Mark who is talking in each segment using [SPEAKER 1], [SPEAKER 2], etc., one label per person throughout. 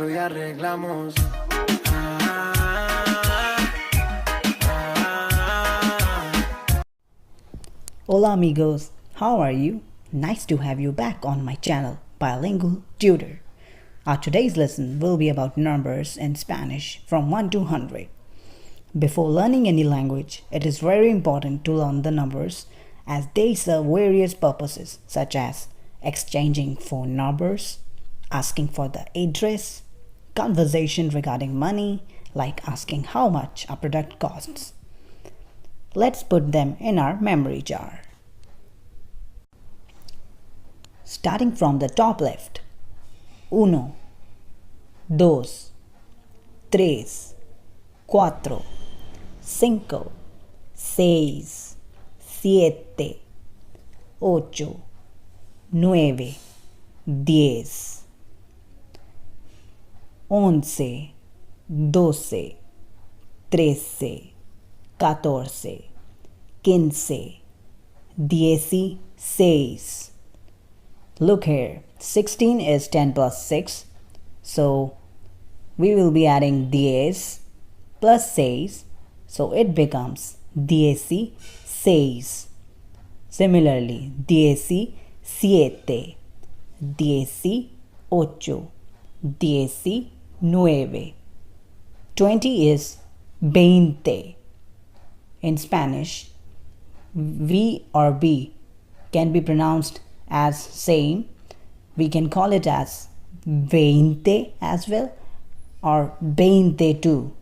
[SPEAKER 1] esto y arreglamos.
[SPEAKER 2] Hola amigos, how are you? Nice to have you back on my channel, Bilingual Tutor. Our today's lesson will be about numbers in Spanish from 1 to 100. Before learning any language, it is very important to learn the numbers as they serve various purposes such as exchanging phone numbers, asking for the address, conversation regarding money like asking how much a product costs. Let's put them in our memory jar. Starting from the top left, 1, 2, 3, 4, 5, 6, 7, 8, 9, 10, 11, 12, 13, 14, 15, 16. Look here, 16 is 10 plus 6. So we will be adding 10 plus 6. So it becomes 16. Similarly, 17, 18, 19. 20 is 20. In Spanish, V or B can be pronounced as same. We can call it as 20 as well or 22.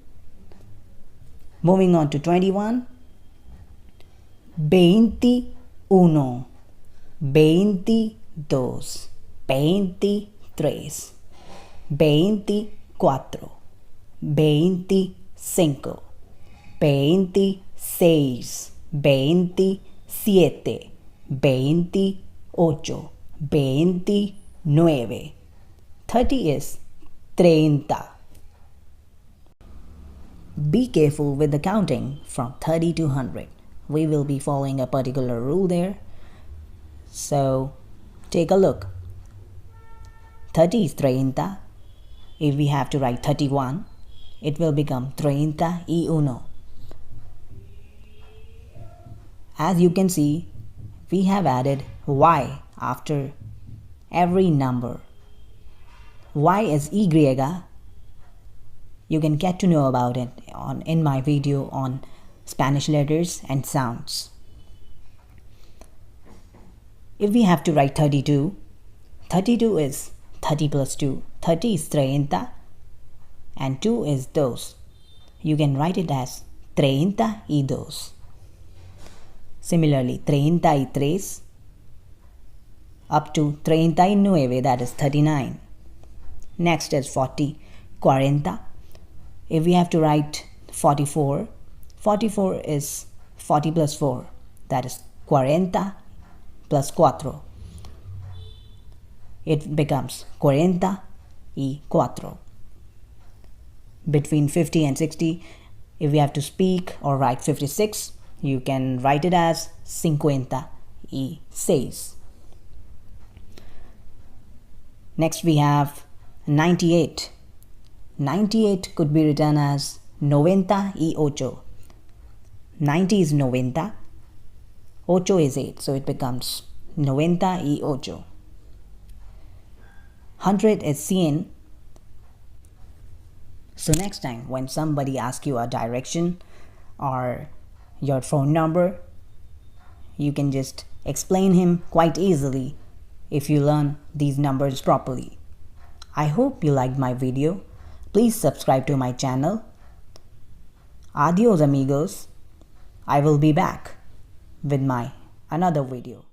[SPEAKER 2] Moving on to 21. 21, 22, 23, 24, 25, 26, 27, 28, 29. 30 is 30. Be careful with the counting from 30 to 100. We will be following a particular rule there. So take a look. 30 is 30. If we have to write 31, it will become 31. As you can see, we have added Y after every number. Y is Y. You can get to know about it in my video on Spanish letters and sounds. If we have to write 32, 32 is 30 plus 2. 30 is 30 and 2 is 2. You can write it as 32. Similarly, 33 up to 39, that is 39. Next is 40, 40. If we have to write 44, 44 is 40 plus 4, that is 40 plus 4. It becomes 44. Between 50 and 60, if we have to speak or write 56, you can write it as 56. Next we have 98. 98 could be written as 98. 90 is 90. 8 is 8, so it becomes 98. 100 is 100. So next time when somebody asks you a direction or your phone number, you can just explain him quite easily if you learn these numbers properly. I hope you liked my video. Please subscribe to my channel. Adios amigos. I will be back with my another video.